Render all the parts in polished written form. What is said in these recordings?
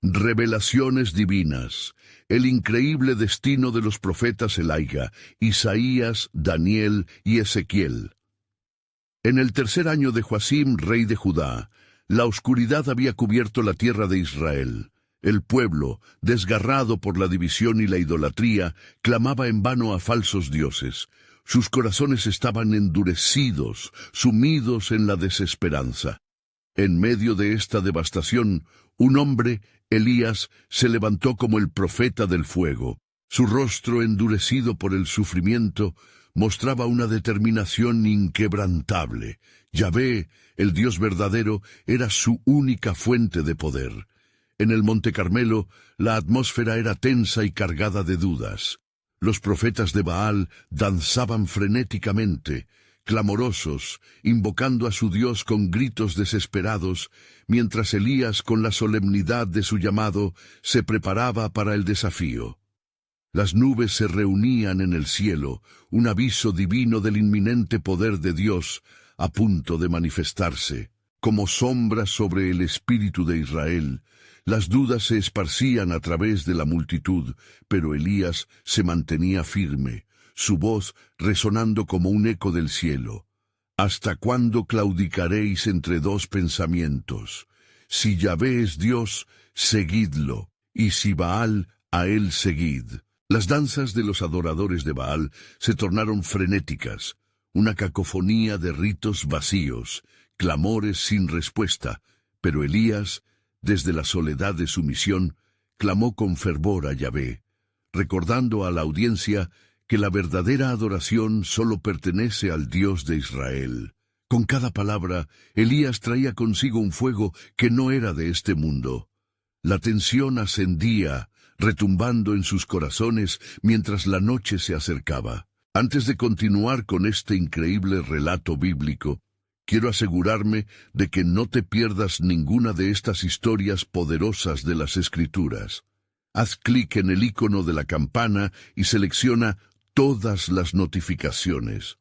Revelaciones divinas. El increíble destino de los profetas Elijah, Isaías, Daniel y Ezequiel. En el tercer año de Joacim, rey de Judá, la oscuridad había cubierto la tierra de Israel. El pueblo, desgarrado por la división y la idolatría, clamaba en vano a falsos dioses. Sus corazones estaban endurecidos, sumidos en la desesperanza. En medio de esta devastación, un hombre, Elías, se levantó como el profeta del fuego. Su rostro, endurecido por el sufrimiento, mostraba una determinación inquebrantable. Yahvé, el Dios verdadero, era su única fuente de poder. En el Monte Carmelo, la atmósfera era tensa y cargada de dudas. Los profetas de Baal danzaban frenéticamente, clamorosos, invocando a su Dios con gritos desesperados, mientras Elías, con la solemnidad de su llamado, se preparaba para el desafío. Las nubes se reunían en el cielo, un aviso divino del inminente poder de Dios, a punto de manifestarse. Como sombras sobre el espíritu de Israel, las dudas se esparcían a través de la multitud, pero Elías se mantenía firme, su voz resonando como un eco del cielo. ¿Hasta cuándo claudicaréis entre dos pensamientos? Si Yahvé es Dios, seguidlo, y si Baal, a él seguid. Las danzas de los adoradores de Baal se tornaron frenéticas, una cacofonía de ritos vacíos, clamores sin respuesta, pero Elías, desde la soledad de su misión, clamó con fervor a Yahvé, recordando a la audiencia que la verdadera adoración solo pertenece al Dios de Israel. Con cada palabra, Elías traía consigo un fuego que no era de este mundo. La tensión ascendía, retumbando en sus corazones mientras la noche se acercaba. Antes de continuar con este increíble relato bíblico, quiero asegurarme de que no te pierdas ninguna de estas historias poderosas de las Escrituras. Haz clic en el icono de la campana y selecciona todas las notificaciones.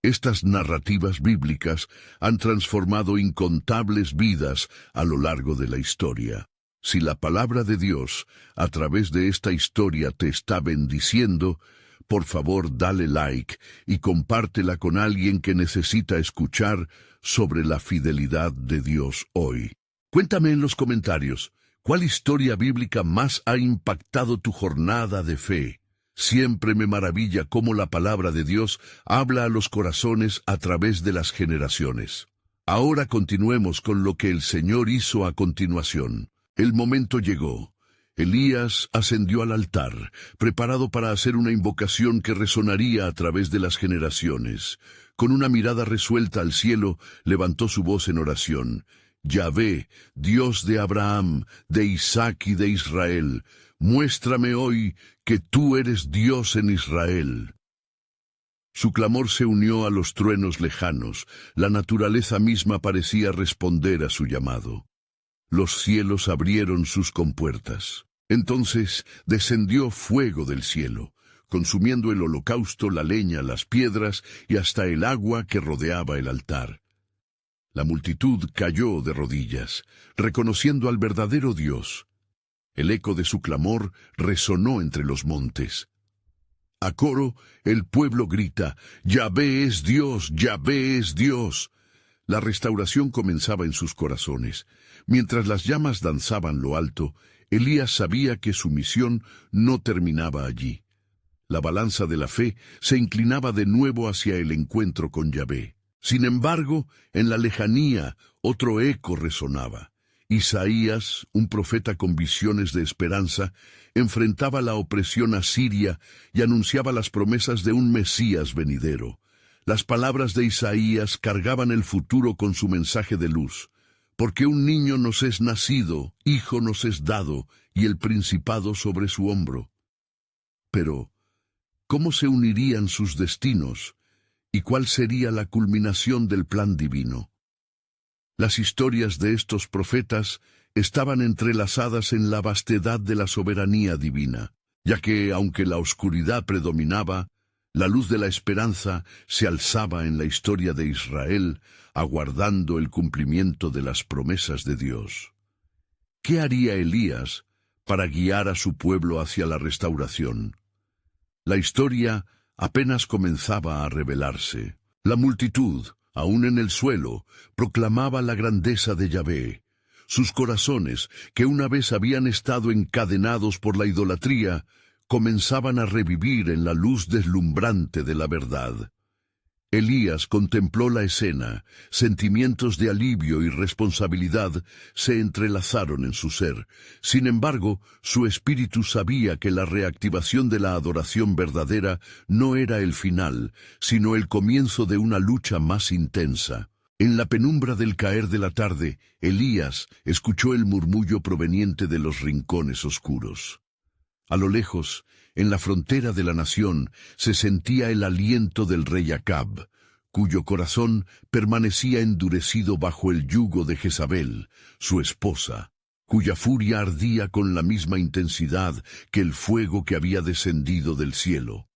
Estas narrativas bíblicas han transformado incontables vidas a lo largo de la historia. Si la palabra de Dios, a través de esta historia, te está bendiciendo, por favor dale like y compártela con alguien que necesita escuchar sobre la fidelidad de Dios hoy. Cuéntame en los comentarios, ¿cuál historia bíblica más ha impactado tu jornada de fe? Siempre me maravilla cómo la palabra de Dios habla a los corazones a través de las generaciones. Ahora continuemos con lo que el Señor hizo a continuación. El momento llegó. Elías ascendió al altar, preparado para hacer una invocación que resonaría a través de las generaciones. Con una mirada resuelta al cielo, levantó su voz en oración. Yahvé, Dios de Abraham, de Isaac y de Israel, muéstrame hoy que tú eres Dios en Israel. Su clamor se unió a los truenos lejanos. La naturaleza misma parecía responder a su llamado. Los cielos abrieron sus compuertas. Entonces descendió fuego del cielo, consumiendo el holocausto, la leña, las piedras y hasta el agua que rodeaba el altar. La multitud cayó de rodillas, reconociendo al verdadero Dios. El eco de su clamor resonó entre los montes. A coro, el pueblo grita, «Yahvé es Dios, Yahvé es Dios». La restauración comenzaba en sus corazones. Mientras las llamas danzaban lo alto, Elías sabía que su misión no terminaba allí. La balanza de la fe se inclinaba de nuevo hacia el encuentro con Yahvé. Sin embargo, en la lejanía, otro eco resonaba. Isaías, un profeta con visiones de esperanza, enfrentaba la opresión asiria y anunciaba las promesas de un Mesías venidero. Las palabras de Isaías cargaban el futuro con su mensaje de luz. Porque un niño nos es nacido, hijo nos es dado, y el principado sobre su hombro. Pero, ¿cómo se unirían sus destinos? ¿Y cuál sería la culminación del plan divino? Las historias de estos profetas estaban entrelazadas en la vastedad de la soberanía divina, ya que, aunque la oscuridad predominaba, la luz de la esperanza se alzaba en la historia de Israel, aguardando el cumplimiento de las promesas de Dios. ¿Qué haría Elías para guiar a su pueblo hacia la restauración? La historia apenas comenzaba a revelarse. La multitud, aún en el suelo, proclamaba la grandeza de Yahvé. Sus corazones, que una vez habían estado encadenados por la idolatría, comenzaban a revivir en la luz deslumbrante de la verdad. Elías contempló la escena, sentimientos de alivio y responsabilidad se entrelazaron en su ser. Sin embargo, su espíritu sabía que la reactivación de la adoración verdadera no era el final, sino el comienzo de una lucha más intensa. En la penumbra del caer de la tarde, Elías escuchó el murmullo proveniente de los rincones oscuros. A lo lejos, en la frontera de la nación, se sentía el aliento del rey Acab, cuyo corazón permanecía endurecido bajo el yugo de Jezabel, su esposa, cuya furia ardía con la misma intensidad que el fuego que había descendido del cielo.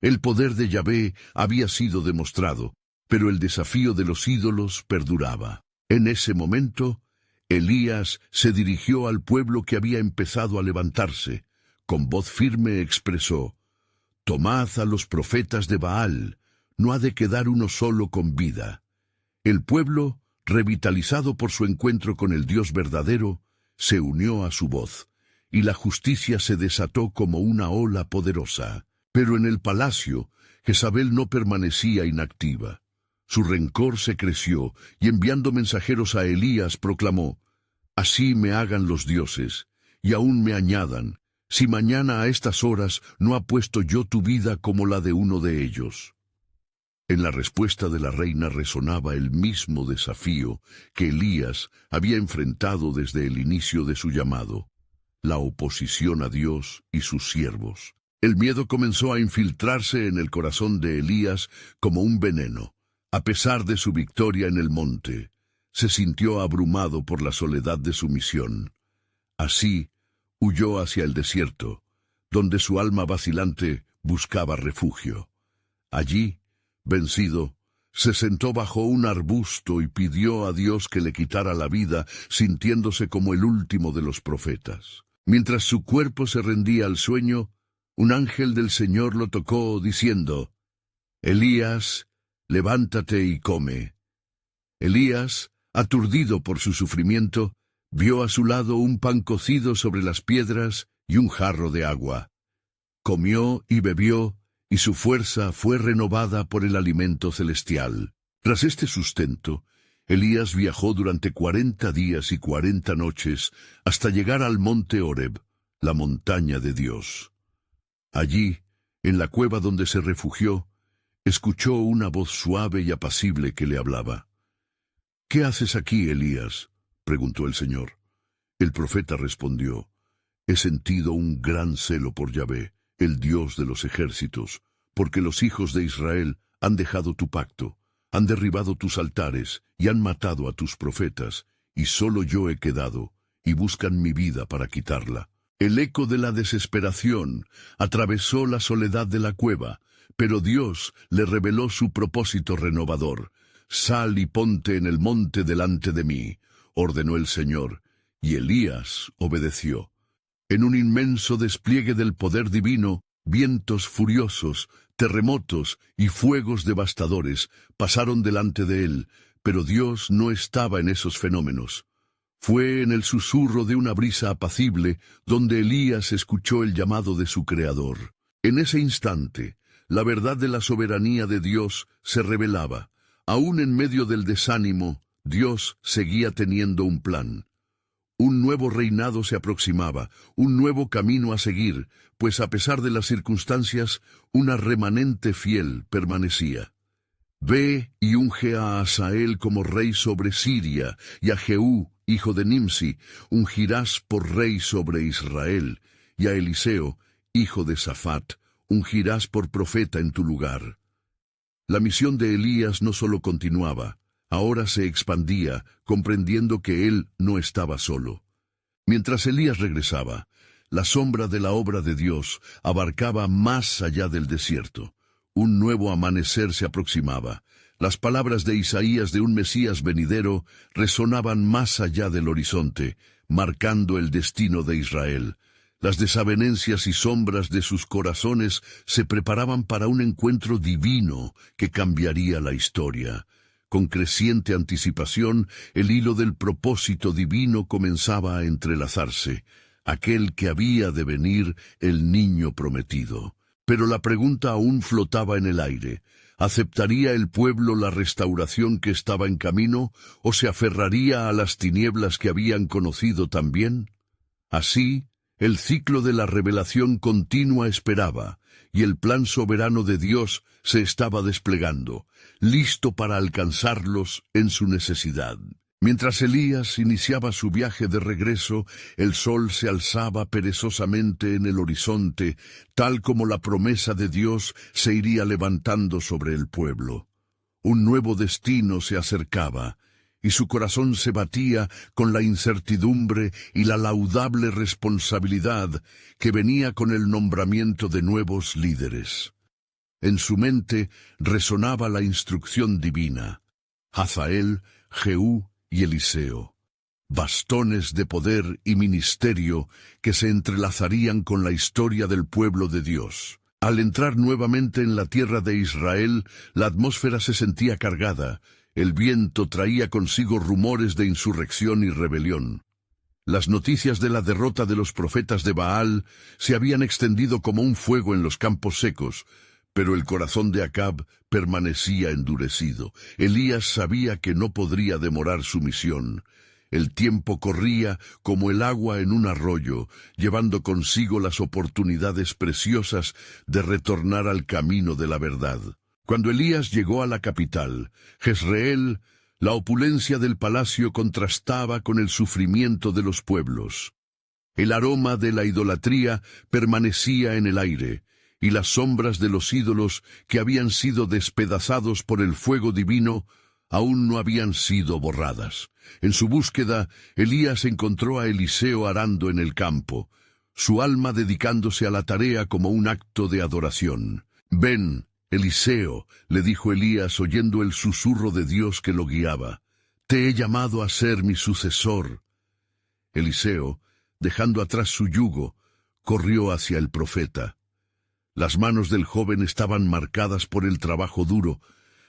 El poder de Yahvé había sido demostrado, pero el desafío de los ídolos perduraba. En ese momento, Elías se dirigió al pueblo que había empezado a levantarse. Con voz firme expresó: «Tomad a los profetas de Baal, no ha de quedar uno solo con vida». El pueblo, revitalizado por su encuentro con el Dios verdadero, se unió a su voz, y la justicia se desató como una ola poderosa. Pero en el palacio, Jezabel no permanecía inactiva. Su rencor se creció, y enviando mensajeros a Elías proclamó: «Así me hagan los dioses, y aún me añadan, si mañana a estas horas no apuesto yo tu vida como la de uno de ellos». En la respuesta de la reina resonaba el mismo desafío que Elías había enfrentado desde el inicio de su llamado: la oposición a Dios y sus siervos. El miedo comenzó a infiltrarse en el corazón de Elías como un veneno. A pesar de su victoria en el monte, se sintió abrumado por la soledad de su misión. Así, huyó hacia el desierto, donde su alma vacilante buscaba refugio. Allí, vencido, se sentó bajo un arbusto y pidió a Dios que le quitara la vida, sintiéndose como el último de los profetas. Mientras su cuerpo se rendía al sueño, un ángel del Señor lo tocó, diciendo: «Elías, levántate y come». Elías, aturdido por su sufrimiento, vio a su lado un pan cocido sobre las piedras y un jarro de agua. Comió y bebió, y su fuerza fue renovada por el alimento celestial. Tras este sustento, Elías viajó durante 40 días y 40 noches hasta llegar al monte Horeb, la montaña de Dios. Allí, en la cueva donde se refugió, escuchó una voz suave y apacible que le hablaba. «¿Qué haces aquí, Elías?», preguntó el Señor. El profeta respondió: «He sentido un gran celo por Yahvé, el Dios de los ejércitos, porque los hijos de Israel han dejado tu pacto, han derribado tus altares y han matado a tus profetas, y solo yo he quedado, y buscan mi vida para quitarla». El eco de la desesperación atravesó la soledad de la cueva, pero Dios le reveló su propósito renovador. «Sal y ponte en el monte delante de mí», ordenó el Señor, y Elías obedeció. En un inmenso despliegue del poder divino, vientos furiosos, terremotos y fuegos devastadores pasaron delante de él, pero Dios no estaba en esos fenómenos. Fue en el susurro de una brisa apacible donde Elías escuchó el llamado de su Creador. En ese instante, la verdad de la soberanía de Dios se revelaba. Aún en medio del desánimo, Dios seguía teniendo un plan. Un nuevo reinado se aproximaba, un nuevo camino a seguir, pues a pesar de las circunstancias, una remanente fiel permanecía. «Ve y unge a Asael como rey sobre Siria, y a Jehú, hijo de Nimsi, ungirás por rey sobre Israel, y a Eliseo, hijo de Safat, ungirás por profeta en tu lugar». La misión de Elías no solo continuaba, ahora se expandía, comprendiendo que él no estaba solo. Mientras Elías regresaba, la sombra de la obra de Dios abarcaba más allá del desierto. Un nuevo amanecer se aproximaba. Las palabras de Isaías de un Mesías venidero resonaban más allá del horizonte. marcando el destino de Israel. Las desavenencias y sombras de sus corazones se preparaban para un encuentro divino que cambiaría la historia. Con creciente anticipación, el hilo del propósito divino comenzaba a entrelazarse, aquel que había de venir, el niño prometido. Pero la pregunta aún flotaba en el aire. ¿Aceptaría el pueblo la restauración que estaba en camino, o se aferraría a las tinieblas que habían conocido también? Así, el ciclo de la revelación continua esperaba, y el plan soberano de Dios se estaba desplegando, listo para alcanzarlos en su necesidad. Mientras Elías iniciaba su viaje de regreso, el sol se alzaba perezosamente en el horizonte, tal como la promesa de Dios se iría levantando sobre el pueblo. Un nuevo destino se acercaba, y su corazón se batía con la incertidumbre y la laudable responsabilidad que venía con el nombramiento de nuevos líderes. En su mente resonaba la instrucción divina: Hazael, Jehú y Eliseo, bastones de poder y ministerio que se entrelazarían con la historia del pueblo de Dios. Al entrar nuevamente en la tierra de Israel, la atmósfera se sentía cargada. El viento traía consigo rumores de insurrección y rebelión. Las noticias de la derrota de los profetas de Baal se habían extendido como un fuego en los campos secos, pero el corazón de Acab permanecía endurecido. Elías sabía que no podría demorar su misión. El tiempo corría como el agua en un arroyo, llevando consigo las oportunidades preciosas de retornar al camino de la verdad. Cuando Elías llegó a la capital, Jezreel, la opulencia del palacio contrastaba con el sufrimiento de los pueblos. El aroma de la idolatría permanecía en el aire, y las sombras de los ídolos que habían sido despedazados por el fuego divino aún no habían sido borradas. En su búsqueda, Elías encontró a Eliseo arando en el campo, su alma dedicándose a la tarea como un acto de adoración. «Ven, Eliseo», le dijo Elías oyendo el susurro de Dios que lo guiaba, «te he llamado a ser mi sucesor». Eliseo, dejando atrás su yugo, corrió hacia el profeta. Las manos del joven estaban marcadas por el trabajo duro,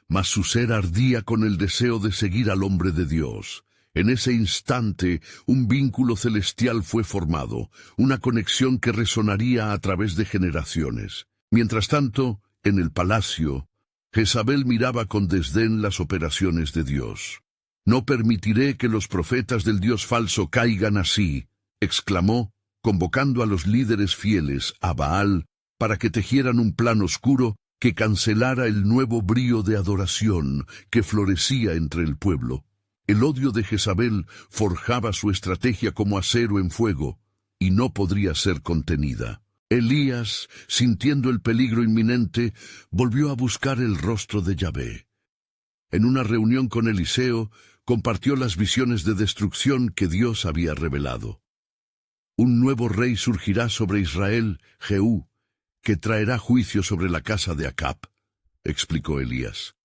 mas su ser ardía con el deseo de seguir al hombre de Dios. En ese instante, un vínculo celestial fue formado, una conexión que resonaría a través de generaciones. Mientras tanto, en el palacio, Jezabel miraba con desdén las operaciones de Dios. «No permitiré que los profetas del Dios falso caigan así», exclamó, convocando a los líderes fieles, a Baal, para que tejieran un plan oscuro que cancelara el nuevo brío de adoración que florecía entre el pueblo. El odio de Jezabel forjaba su estrategia como acero en fuego, y no podría ser contenida. Elías, sintiendo el peligro inminente, volvió a buscar el rostro de Yahvé. En una reunión con Eliseo, compartió las visiones de destrucción que Dios había revelado. Un nuevo rey surgirá sobre Israel, Jehú, que traerá juicio sobre la casa de Acab, explicó Elías.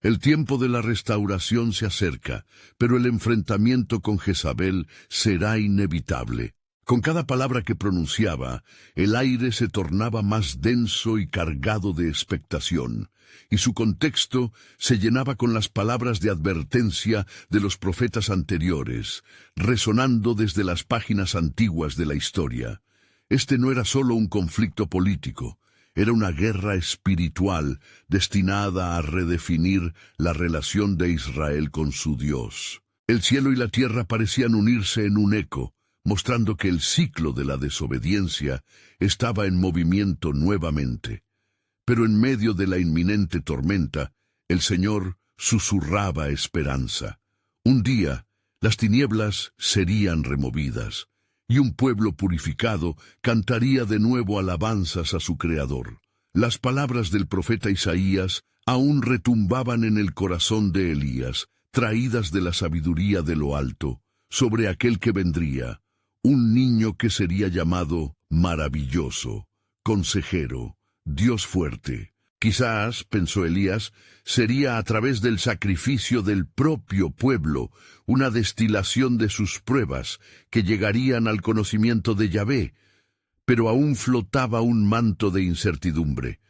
El tiempo de la restauración se acerca, pero el enfrentamiento con Jezabel será inevitable. Con cada palabra que pronunciaba, el aire se tornaba más denso y cargado de expectación, y su contexto se llenaba con las palabras de advertencia de los profetas anteriores, resonando desde las páginas antiguas de la historia. Este no era solo un conflicto político, era una guerra espiritual destinada a redefinir la relación de Israel con su Dios. El cielo y la tierra parecían unirse en un eco, mostrando que el ciclo de la desobediencia estaba en movimiento nuevamente. Pero en medio de la inminente tormenta, el Señor susurraba esperanza. Un día, las tinieblas serían removidas, y un pueblo purificado cantaría de nuevo alabanzas a su Creador. Las palabras del profeta Isaías aún retumbaban en el corazón de Elías, traídas de la sabiduría de lo alto, sobre aquel que vendría, un niño que sería llamado Maravilloso, Consejero, Dios fuerte, Quizás, pensó Elías, sería a través del sacrificio del propio pueblo, una destilación de sus pruebas, que llegarían al conocimiento de Yahvé, pero aún flotaba un manto de incertidumbre.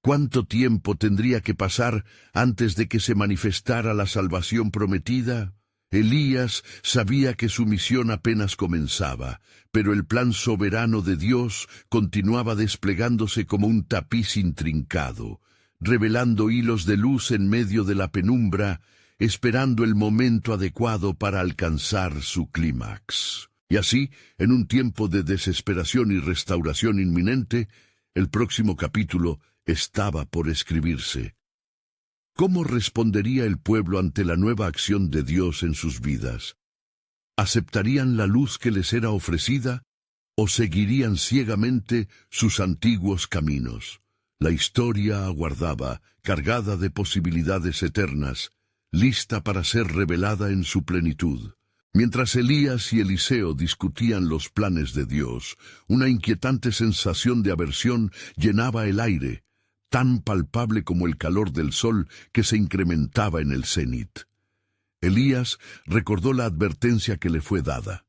¿Cuánto tiempo tendría que pasar antes de que se manifestara la salvación prometida? Elías sabía que su misión apenas comenzaba, pero el plan soberano de Dios continuaba desplegándose como un tapiz intrincado, revelando hilos de luz en medio de la penumbra, esperando el momento adecuado para alcanzar su clímax. Y así, en un tiempo de desesperación y restauración inminente, el próximo capítulo estaba por escribirse. ¿Cómo respondería el pueblo ante la nueva acción de Dios en sus vidas? ¿Aceptarían la luz que les era ofrecida o seguirían ciegamente sus antiguos caminos? La historia aguardaba, cargada de posibilidades eternas, lista para ser revelada en su plenitud. Mientras Elías y Eliseo discutían los planes de Dios, una inquietante sensación de aversión llenaba el aire, tan palpable como el calor del sol que se incrementaba en el cenit. Elías recordó la advertencia que le fue dada.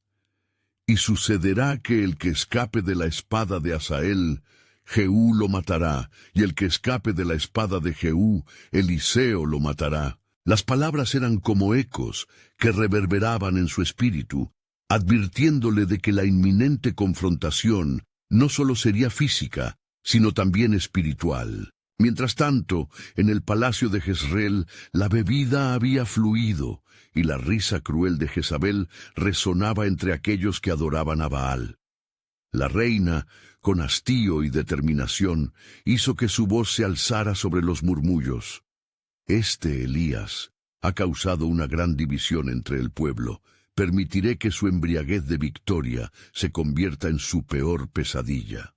Y sucederá que el que escape de la espada de Hazael, Jehú lo matará, y el que escape de la espada de Jehú, Eliseo lo matará. Las palabras eran como ecos que reverberaban en su espíritu, advirtiéndole de que la inminente confrontación no solo sería física, sino también espiritual. Mientras tanto, en el palacio de Jezreel, la bebida había fluido, y la risa cruel de Jezabel resonaba entre aquellos que adoraban a Baal. La reina, con hastío y determinación, hizo que su voz se alzara sobre los murmullos. Este Elías ha causado una gran división entre el pueblo. Permitiré que su embriaguez de victoria se convierta en su peor pesadilla.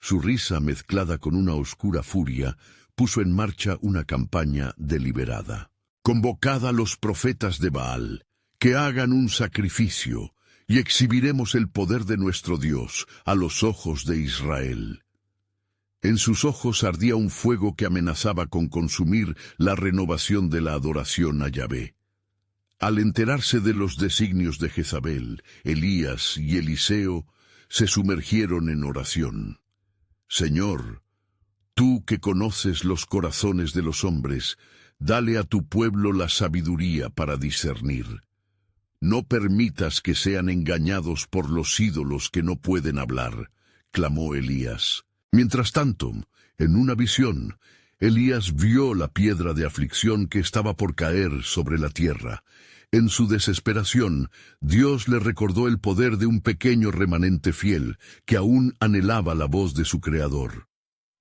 Su risa, mezclada con una oscura furia, puso en marcha una campaña deliberada. Convocad a los profetas de Baal, que hagan un sacrificio, y exhibiremos el poder de nuestro Dios a los ojos de Israel. En sus ojos ardía un fuego que amenazaba con consumir la renovación de la adoración a Yahvé. Al enterarse de los designios de Jezabel, Elías y Eliseo se sumergieron en oración. Señor, tú que conoces los corazones de los hombres, dale a tu pueblo la sabiduría para discernir. No permitas que sean engañados por los ídolos que no pueden hablar, clamó Elías. Mientras tanto, en una visión, Elías vio la piedra de aflicción que estaba por caer sobre la tierra. En su desesperación, Dios le recordó el poder de un pequeño remanente fiel, que aún anhelaba la voz de su Creador.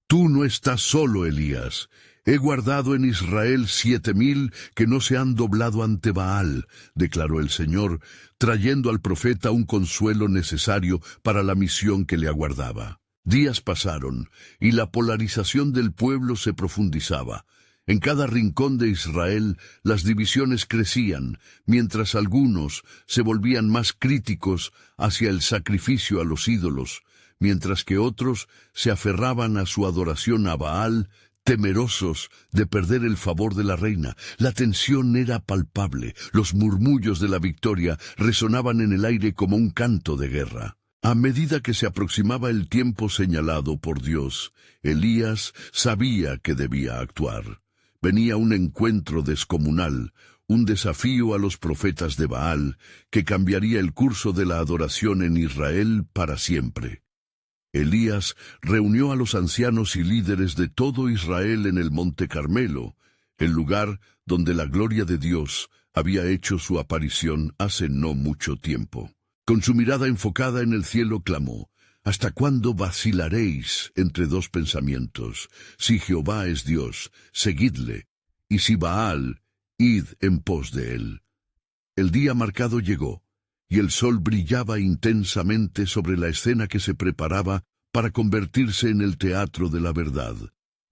Tú no estás solo, Elías. He guardado en Israel 7,000 que no se han doblado ante Baal, declaró el Señor, trayendo al profeta un consuelo necesario para la misión que le aguardaba. Días pasaron, y la polarización del pueblo se profundizaba. En cada rincón de Israel las divisiones crecían, mientras algunos se volvían más críticos hacia el sacrificio a los ídolos, mientras que otros se aferraban a su adoración a Baal, temerosos de perder el favor de la reina. La tensión era palpable, los murmullos de la victoria resonaban en el aire como un canto de guerra. A medida que se aproximaba el tiempo señalado por Dios, Elías sabía que debía actuar. Venía un encuentro descomunal, un desafío a los profetas de Baal, que cambiaría el curso de la adoración en Israel para siempre. Elías reunió a los ancianos y líderes de todo Israel en el Monte Carmelo, el lugar donde la gloria de Dios había hecho su aparición hace no mucho tiempo. Con su mirada enfocada en el cielo clamó: ¿Hasta cuándo vacilaréis entre dos pensamientos? Si Jehová es Dios, seguidle, y si Baal, id en pos de él. El día marcado llegó, y el sol brillaba intensamente sobre la escena que se preparaba para convertirse en el teatro de la verdad.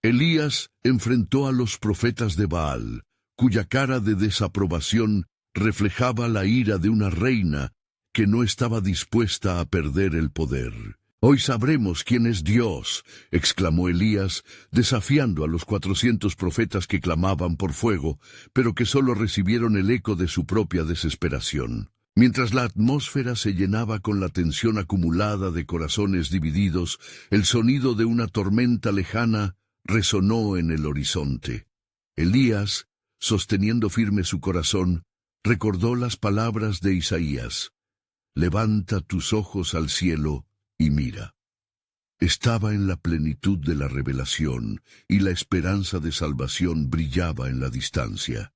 Elías enfrentó a los profetas de Baal, cuya cara de desaprobación reflejaba la ira de una reina que no estaba dispuesta a perder el poder. Hoy sabremos quién es Dios, exclamó Elías, desafiando a los 400 profetas que clamaban por fuego, pero que solo recibieron el eco de su propia desesperación. Mientras la atmósfera se llenaba con la tensión acumulada de corazones divididos, el sonido de una tormenta lejana resonó en el horizonte. Elías, sosteniendo firme su corazón, recordó las palabras de Isaías: «Levanta tus ojos al cielo y mira». Estaba en la plenitud de la revelación, y la esperanza de salvación brillaba en la distancia.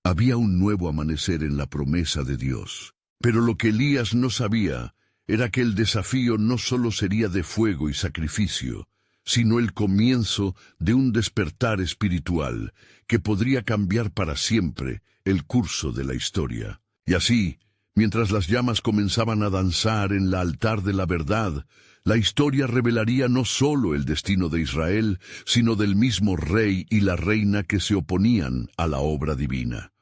Había un nuevo amanecer en la promesa de Dios. Pero lo que Elías no sabía era que el desafío no solo sería de fuego y sacrificio, sino el comienzo de un despertar espiritual que podría cambiar para siempre el curso de la historia. Y así, mientras las llamas comenzaban a danzar en el altar de la verdad, la historia revelaría no solo el destino de Israel, sino del mismo rey y la reina que se oponían a la obra divina.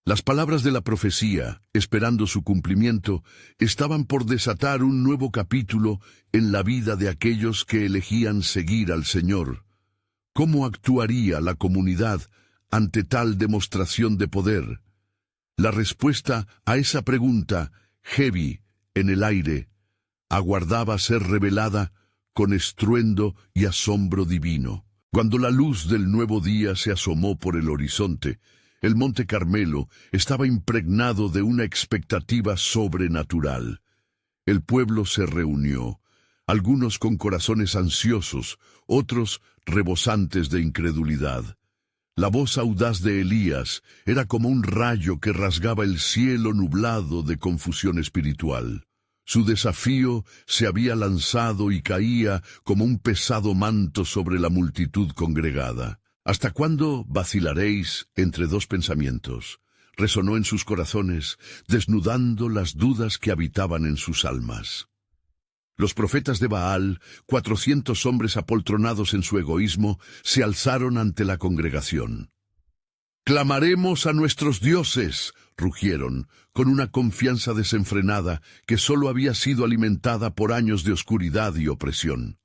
Las palabras de la profecía, esperando su cumplimiento, estaban por desatar un nuevo capítulo en la vida de aquellos que elegían seguir al Señor. ¿Cómo actuaría la comunidad ante tal demostración de poder? La respuesta a esa pregunta, heavy en el aire, aguardaba ser revelada con estruendo y asombro divino. Cuando la luz del nuevo día se asomó por el horizonte, el Monte Carmelo estaba impregnado de una expectativa sobrenatural. El pueblo se reunió, algunos con corazones ansiosos, otros rebosantes de incredulidad. La voz audaz de Elías era como un rayo que rasgaba el cielo nublado de confusión espiritual. Su desafío se había lanzado y caía como un pesado manto sobre la multitud congregada. ¿Hasta cuándo vacilaréis entre dos pensamientos? Resonó en sus corazones, desnudando las dudas que habitaban en sus almas. Los profetas de Baal, 400 hombres apoltronados en su egoísmo, se alzaron ante la congregación. «Clamaremos a nuestros dioses», rugieron, con una confianza desenfrenada que solo había sido alimentada por años de oscuridad y opresión.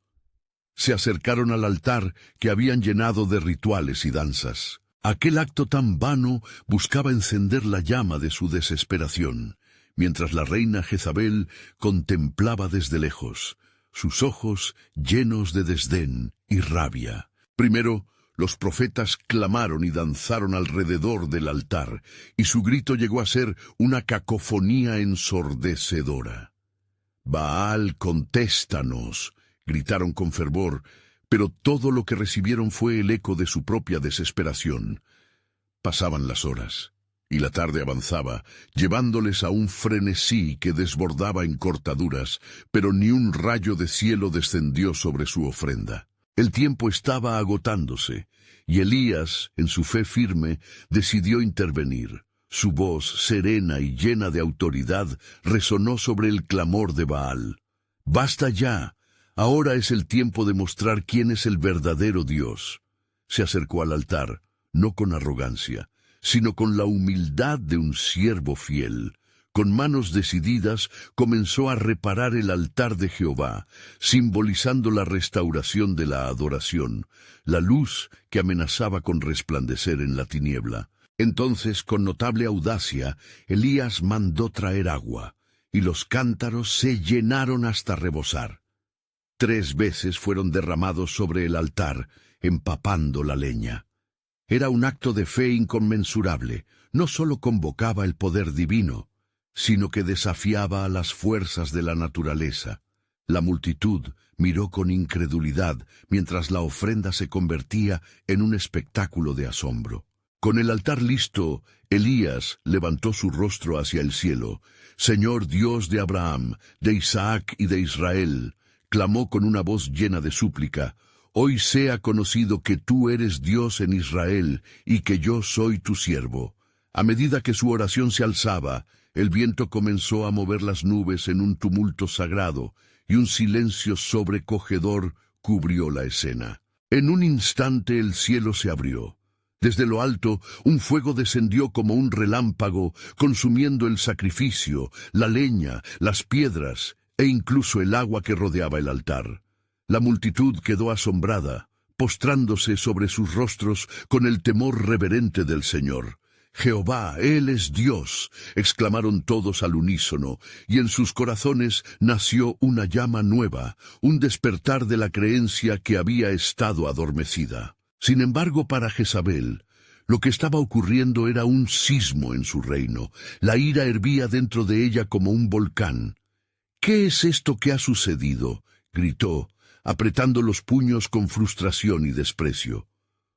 Se acercaron al altar que habían llenado de rituales y danzas. Aquel acto tan vano buscaba encender la llama de su desesperación, mientras la reina Jezabel contemplaba desde lejos, sus ojos llenos de desdén y rabia. Primero, los profetas clamaron y danzaron alrededor del altar, y su grito llegó a ser una cacofonía ensordecedora. «Baal, contéstanos», gritaron con fervor, pero todo lo que recibieron fue el eco de su propia desesperación. Pasaban las horas, y la tarde avanzaba, llevándoles a un frenesí que desbordaba en cortaduras, pero ni un rayo de cielo descendió sobre su ofrenda. El tiempo estaba agotándose, y Elías, en su fe firme, decidió intervenir. Su voz, serena y llena de autoridad, resonó sobre el clamor de Baal. «¡Basta ya! Ahora es el tiempo de mostrar quién es el verdadero Dios». Se acercó al altar, no con arrogancia, sino con la humildad de un siervo fiel. Con manos decididas comenzó a reparar el altar de Jehová, simbolizando la restauración de la adoración, la luz que amenazaba con resplandecer en la tiniebla. Entonces, con notable audacia, Elías mandó traer agua, y los cántaros se llenaron hasta rebosar. 3 veces fueron derramados sobre el altar, empapando la leña. Era un acto de fe inconmensurable. No solo convocaba el poder divino, sino que desafiaba a las fuerzas de la naturaleza. La multitud miró con incredulidad mientras la ofrenda se convertía en un espectáculo de asombro. Con el altar listo, Elías levantó su rostro hacia el cielo. «Señor Dios de Abraham, de Isaac y de Israel», clamó con una voz llena de súplica, «hoy sea conocido que tú eres Dios en Israel y que yo soy tu siervo». A medida que su oración se alzaba, el viento comenzó a mover las nubes en un tumulto sagrado, y un silencio sobrecogedor cubrió la escena. En un instante el cielo se abrió. Desde lo alto, un fuego descendió como un relámpago, consumiendo el sacrificio, la leña, las piedras, e incluso el agua que rodeaba el altar. La multitud quedó asombrada, postrándose sobre sus rostros con el temor reverente del Señor. «Jehová, Él es Dios», exclamaron todos al unísono, y en sus corazones nació una llama nueva, un despertar de la creencia que había estado adormecida. Sin embargo, para Jezabel, lo que estaba ocurriendo era un sismo en su reino. La ira hervía dentro de ella como un volcán. «¿Qué es esto que ha sucedido?», gritó, apretando los puños con frustración y desprecio.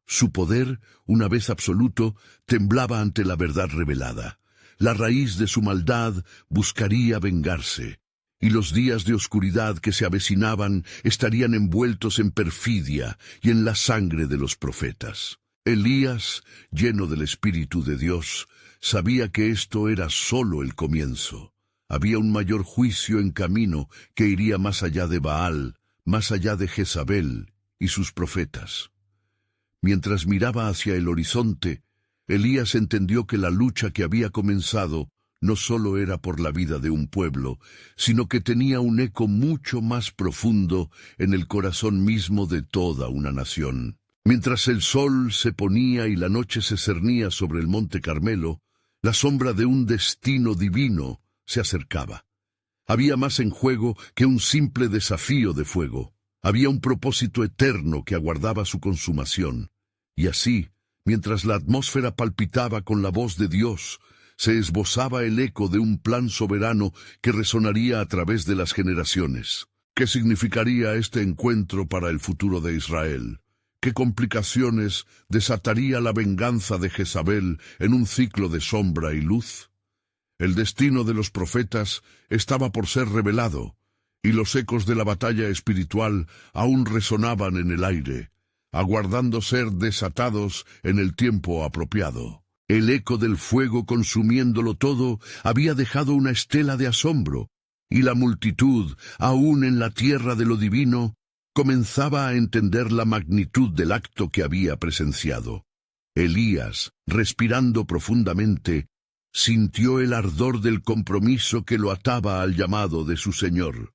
Su poder, una vez absoluto, temblaba ante la verdad revelada. La raíz de su maldad buscaría vengarse, y los días de oscuridad que se avecinaban estarían envueltos en perfidia y en la sangre de los profetas. Elías, lleno del Espíritu de Dios, sabía que esto era solo el comienzo. Había un mayor juicio en camino que iría más allá de Baal, más allá de Jezabel y sus profetas. Mientras miraba hacia el horizonte, Elías entendió que la lucha que había comenzado no solo era por la vida de un pueblo, sino que tenía un eco mucho más profundo en el corazón mismo de toda una nación. Mientras el sol se ponía y la noche se cernía sobre el monte Carmelo, la sombra de un destino divino se acercaba. Había más en juego que un simple desafío de fuego. Había un propósito eterno que aguardaba su consumación. Y así, mientras la atmósfera palpitaba con la voz de Dios, se esbozaba el eco de un plan soberano que resonaría a través de las generaciones. ¿Qué significaría este encuentro para el futuro de Israel? ¿Qué complicaciones desataría la venganza de Jezabel en un ciclo de sombra y luz? El destino de los profetas estaba por ser revelado, y los ecos de la batalla espiritual aún resonaban en el aire, aguardando ser desatados en el tiempo apropiado. El eco del fuego consumiéndolo todo había dejado una estela de asombro, y la multitud, aún en la tierra de lo divino, comenzaba a entender la magnitud del acto que había presenciado. Elías, respirando profundamente, sintió el ardor del compromiso que lo ataba al llamado de su Señor.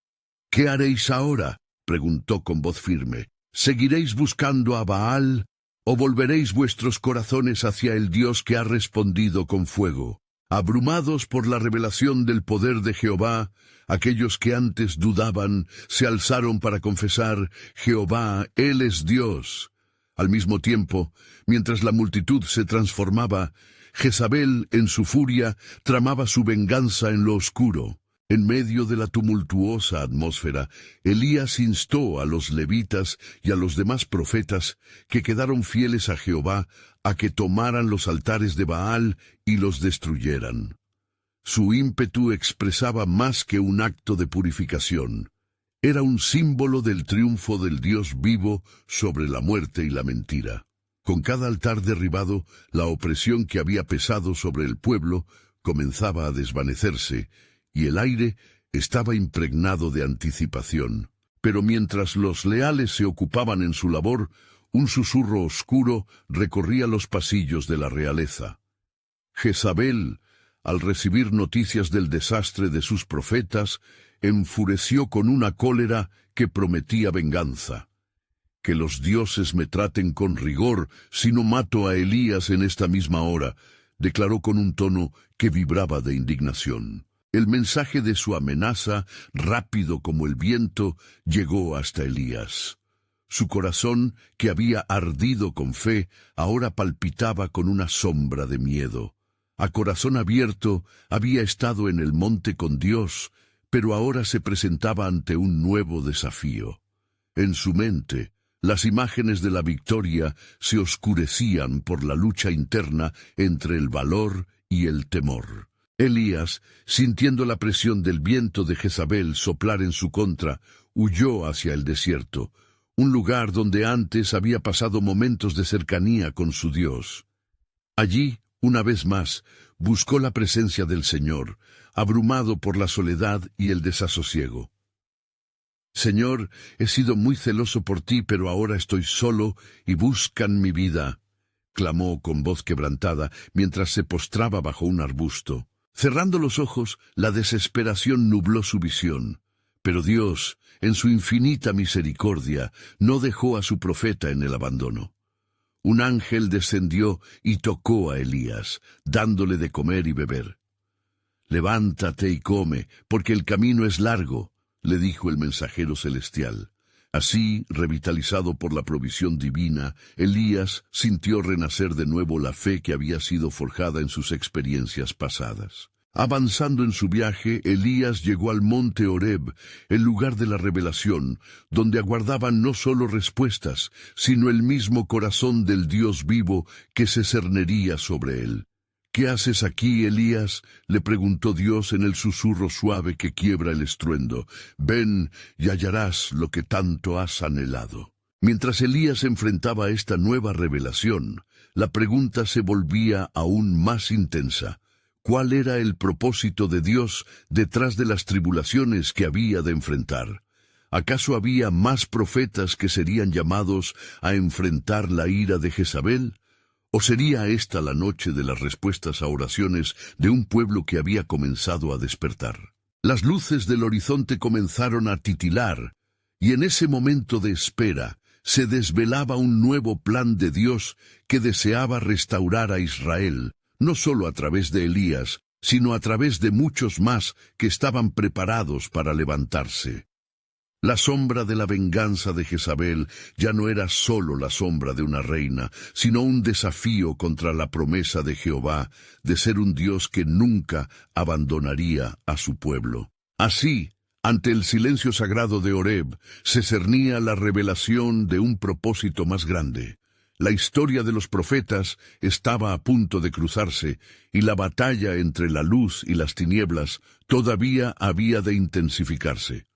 «¿Qué haréis ahora?», preguntó con voz firme. «¿Seguiréis buscando a Baal o volveréis vuestros corazones hacia el Dios que ha respondido con fuego?» Abrumados por la revelación del poder de Jehová, aquellos que antes dudaban se alzaron para confesar: «Jehová, Él es Dios». Al mismo tiempo, mientras la multitud se transformaba, Jezabel, en su furia, tramaba su venganza en lo oscuro. En medio de la tumultuosa atmósfera, Elías instó a los levitas y a los demás profetas que quedaron fieles a Jehová a que tomaran los altares de Baal y los destruyeran. Su ímpetu expresaba más que un acto de purificación. Era un símbolo del triunfo del Dios vivo sobre la muerte y la mentira. Con cada altar derribado, la opresión que había pesado sobre el pueblo comenzaba a desvanecerse, y el aire estaba impregnado de anticipación. Pero mientras los leales se ocupaban en su labor, un susurro oscuro recorría los pasillos de la realeza. Jezabel, al recibir noticias del desastre de sus profetas, enfureció con una cólera que prometía venganza. «Que los dioses me traten con rigor si no mato a Elías en esta misma hora», declaró con un tono que vibraba de indignación. El mensaje de su amenaza, rápido como el viento, llegó hasta Elías. Su corazón, que había ardido con fe, ahora palpitaba con una sombra de miedo. A corazón abierto, había estado en el monte con Dios, pero ahora se presentaba ante un nuevo desafío. En su mente, las imágenes de la victoria se oscurecían por la lucha interna entre el valor y el temor. Elías, sintiendo la presión del viento de Jezabel soplar en su contra, huyó hacia el desierto, un lugar donde antes había pasado momentos de cercanía con su Dios. Allí, una vez más, buscó la presencia del Señor, abrumado por la soledad y el desasosiego. «Señor, he sido muy celoso por ti, pero ahora estoy solo y buscan mi vida», clamó con voz quebrantada mientras se postraba bajo un arbusto. Cerrando los ojos, la desesperación nubló su visión, Pero Dios, en su infinita misericordia, no dejó a su profeta en el abandono. Un ángel descendió y tocó a Elías, dándole de comer y beber. «Levántate y come, porque el camino es largo», le dijo el mensajero celestial. Así, revitalizado por la provisión divina, Elías sintió renacer de nuevo la fe que había sido forjada en sus experiencias pasadas. Avanzando en su viaje, Elías llegó al monte Horeb, el lugar de la revelación, donde aguardaban no solo respuestas, sino el mismo corazón del Dios vivo que se cernería sobre él. «¿Qué haces aquí, Elías?», le preguntó Dios en el susurro suave que quiebra el estruendo. «Ven y hallarás lo que tanto has anhelado». Mientras Elías enfrentaba esta nueva revelación, la pregunta se volvía aún más intensa. ¿Cuál era el propósito de Dios detrás de las tribulaciones que había de enfrentar? ¿Acaso había más profetas que serían llamados a enfrentar la ira de Jezabel? ¿O sería esta la noche de las respuestas a oraciones de un pueblo que había comenzado a despertar? Las luces del horizonte comenzaron a titilar, y en ese momento de espera se desvelaba un nuevo plan de Dios que deseaba restaurar a Israel, no solo a través de Elías, sino a través de muchos más que estaban preparados para levantarse. La sombra de la venganza de Jezabel ya no era solo la sombra de una reina, sino un desafío contra la promesa de Jehová de ser un Dios que nunca abandonaría a su pueblo. Así, ante el silencio sagrado de Horeb, se cernía la revelación de un propósito más grande. La historia de los profetas estaba a punto de cruzarse, y la batalla entre la luz y las tinieblas todavía había de intensificarse.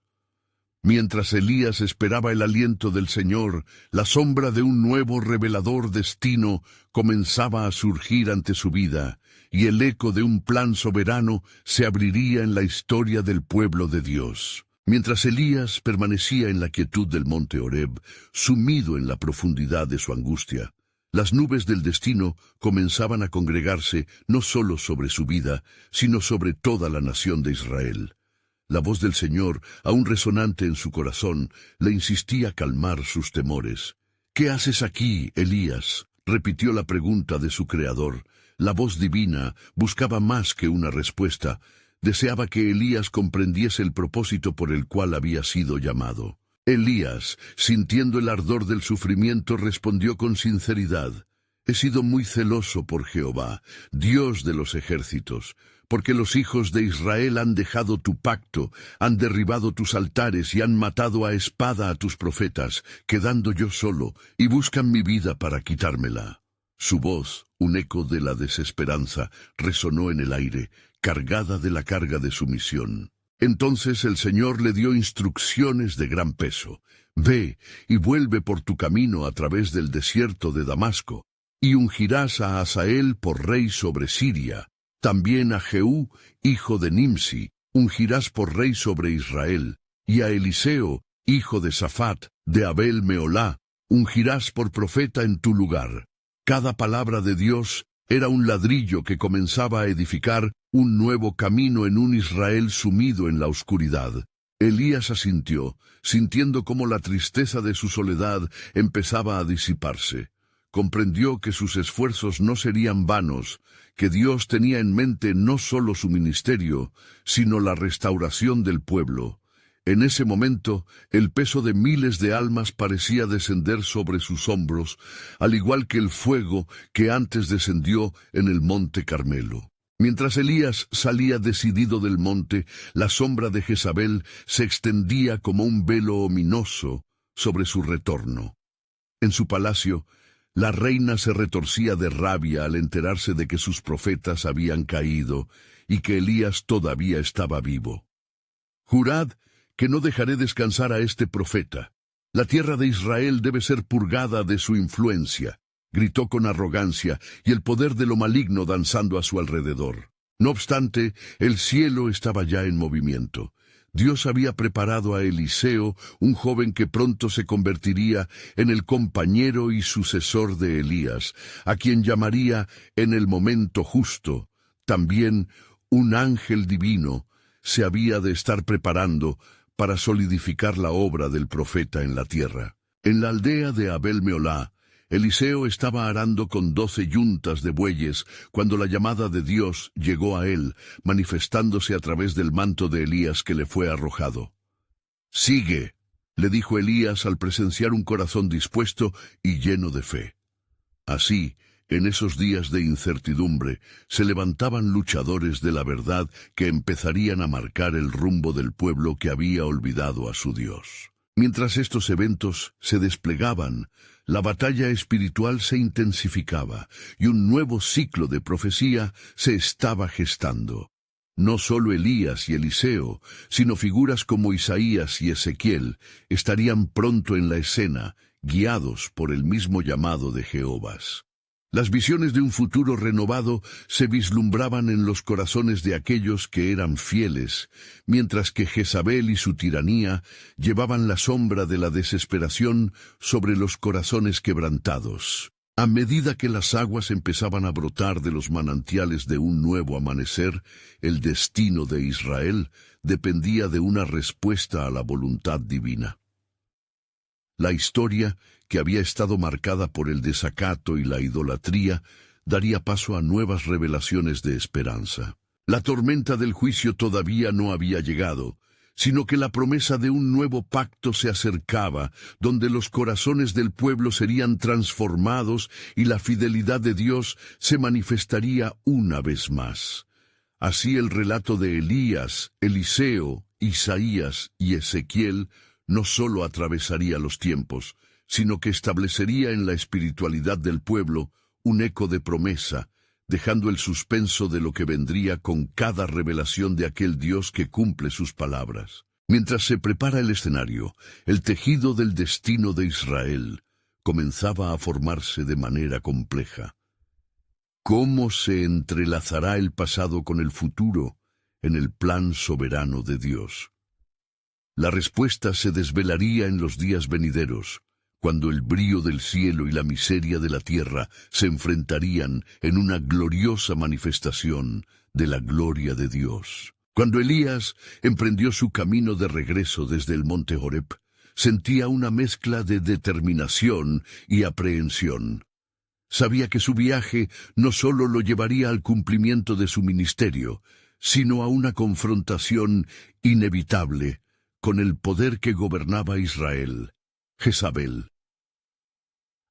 Mientras Elías esperaba el aliento del Señor, la sombra de un nuevo revelador destino comenzaba a surgir ante su vida, y el eco de un plan soberano se abriría en la historia del pueblo de Dios. Mientras Elías permanecía en la quietud del monte Horeb, sumido en la profundidad de su angustia, las nubes del destino comenzaban a congregarse no solo sobre su vida, sino sobre toda la nación de Israel. La voz del Señor, aún resonante en su corazón, le insistía calmar sus temores. «¿Qué haces aquí, Elías?», repitió la pregunta de su Creador. La voz divina buscaba más que una respuesta. Deseaba que Elías comprendiese el propósito por el cual había sido llamado. Elías, sintiendo el ardor del sufrimiento, respondió con sinceridad: «He sido muy celoso por Jehová, Dios de los ejércitos, porque los hijos de Israel han dejado tu pacto, han derribado tus altares y han matado a espada a tus profetas, quedando yo solo, y buscan mi vida para quitármela». Su voz, un eco de la desesperanza, resonó en el aire, cargada de la carga de su misión. Entonces el Señor le dio instrucciones de gran peso. «Ve y vuelve por tu camino a través del desierto de Damasco, y ungirás a Hazael por rey sobre Siria. También a Jehú, hijo de Nimsi, ungirás por rey sobre Israel, y a Eliseo, hijo de Safat, de Abel Meolá, ungirás por profeta en tu lugar». Cada palabra de Dios era un ladrillo que comenzaba a edificar un nuevo camino en un Israel sumido en la oscuridad. Elías asintió, sintiendo cómo la tristeza de su soledad empezaba a disiparse. Comprendió que sus esfuerzos no serían vanos, que Dios tenía en mente no solo su ministerio, sino la restauración del pueblo. En ese momento, el peso de miles de almas parecía descender sobre sus hombros, al igual que el fuego que antes descendió en el monte Carmelo. Mientras Elías salía decidido del monte, la sombra de Jezabel se extendía como un velo ominoso sobre su retorno. En su palacio, la reina se retorcía de rabia al enterarse de que sus profetas habían caído y que Elías todavía estaba vivo. «Jurad que no dejaré descansar a este profeta. La tierra de Israel debe ser purgada de su influencia», gritó con arrogancia, y el poder de lo maligno danzando a su alrededor. No obstante, el cielo estaba ya en movimiento. Dios había preparado a Eliseo, un joven que pronto se convertiría en el compañero y sucesor de Elías, a quien llamaría en el momento justo. También un ángel divino se había de estar preparando para solidificar la obra del profeta en la tierra. En la aldea de Abel Meolá, Eliseo estaba arando con 12 yuntas de bueyes cuando la llamada de Dios llegó a él, manifestándose a través del manto de Elías que le fue arrojado. «Sigue», le dijo Elías al presenciar un corazón dispuesto y lleno de fe. Así, en esos días de incertidumbre, se levantaban luchadores de la verdad que empezarían a marcar el rumbo del pueblo que había olvidado a su Dios. Mientras estos eventos se desplegaban, la batalla espiritual se intensificaba y un nuevo ciclo de profecía se estaba gestando. No solo Elías y Eliseo, sino figuras como Isaías y Ezequiel estarían pronto en la escena, guiados por el mismo llamado de Jehová. Las visiones de un futuro renovado se vislumbraban en los corazones de aquellos que eran fieles, mientras que Jezabel y su tiranía llevaban la sombra de la desesperación sobre los corazones quebrantados. A medida que las aguas empezaban a brotar de los manantiales de un nuevo amanecer, el destino de Israel dependía de una respuesta a la voluntad divina. La historia, que había estado marcada por el desacato y la idolatría, daría paso a nuevas revelaciones de esperanza. La tormenta del juicio todavía no había llegado, sino que la promesa de un nuevo pacto se acercaba, donde los corazones del pueblo serían transformados y la fidelidad de Dios se manifestaría una vez más. Así el relato de Elías, Eliseo, Isaías y Ezequiel no solo atravesaría los tiempos, sino que establecería en la espiritualidad del pueblo un eco de promesa, dejando el suspenso de lo que vendría con cada revelación de aquel Dios que cumple sus palabras. Mientras se prepara el escenario, el tejido del destino de Israel comenzaba a formarse de manera compleja. ¿Cómo se entrelazará el pasado con el futuro en el plan soberano de Dios? La respuesta se desvelaría en los días venideros, cuando el brío del cielo y la miseria de la tierra se enfrentarían en una gloriosa manifestación de la gloria de Dios. Cuando Elías emprendió su camino de regreso desde el monte Horeb, sentía una mezcla de determinación y aprehensión. Sabía que su viaje no solo lo llevaría al cumplimiento de su ministerio, sino a una confrontación inevitable con el poder que gobernaba Israel, Jezabel.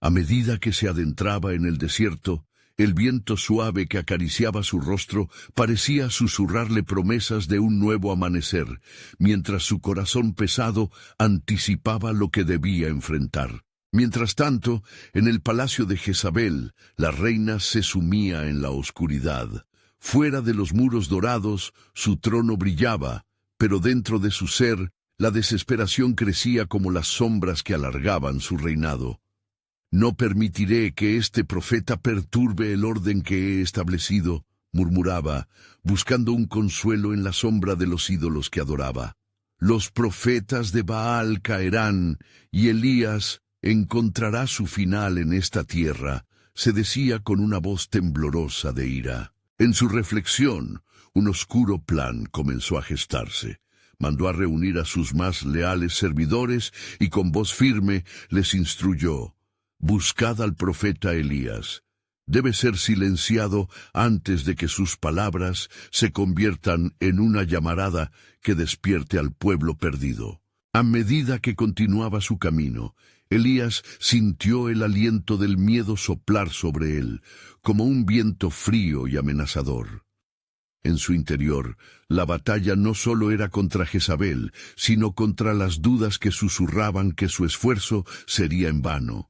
A medida que se adentraba en el desierto, el viento suave que acariciaba su rostro parecía susurrarle promesas de un nuevo amanecer, mientras su corazón pesado anticipaba lo que debía enfrentar. Mientras tanto, en el palacio de Jezabel, la reina se sumía en la oscuridad. Fuera de los muros dorados, su trono brillaba, pero dentro de su ser, la desesperación crecía como las sombras que alargaban su reinado. «No permitiré que este profeta perturbe el orden que he establecido», murmuraba, buscando un consuelo en la sombra de los ídolos que adoraba. «Los profetas de Baal caerán, y Elías encontrará su final en esta tierra», se decía con una voz temblorosa de ira. En su reflexión, un oscuro plan comenzó a gestarse. Mandó a reunir a sus más leales servidores y con voz firme les instruyó: «Buscad al profeta Elías. Debe ser silenciado antes de que sus palabras se conviertan en una llamarada que despierte al pueblo perdido». A medida que continuaba su camino, Elías sintió el aliento del miedo soplar sobre él, como un viento frío y amenazador. En su interior, la batalla no solo era contra Jezabel, sino contra las dudas que susurraban que su esfuerzo sería en vano.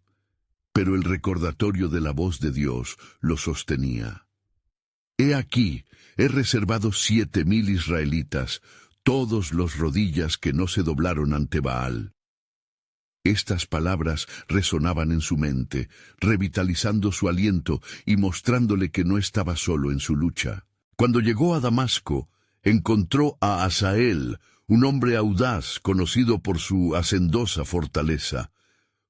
Pero el recordatorio de la voz de Dios lo sostenía. «He aquí, he reservado 7,000 israelitas, todos los rodillas que no se doblaron ante Baal». Estas palabras resonaban en su mente, revitalizando su aliento y mostrándole que no estaba solo en su lucha. Cuando llegó a Damasco, encontró a Asael, un hombre audaz conocido por su hacendosa fortaleza.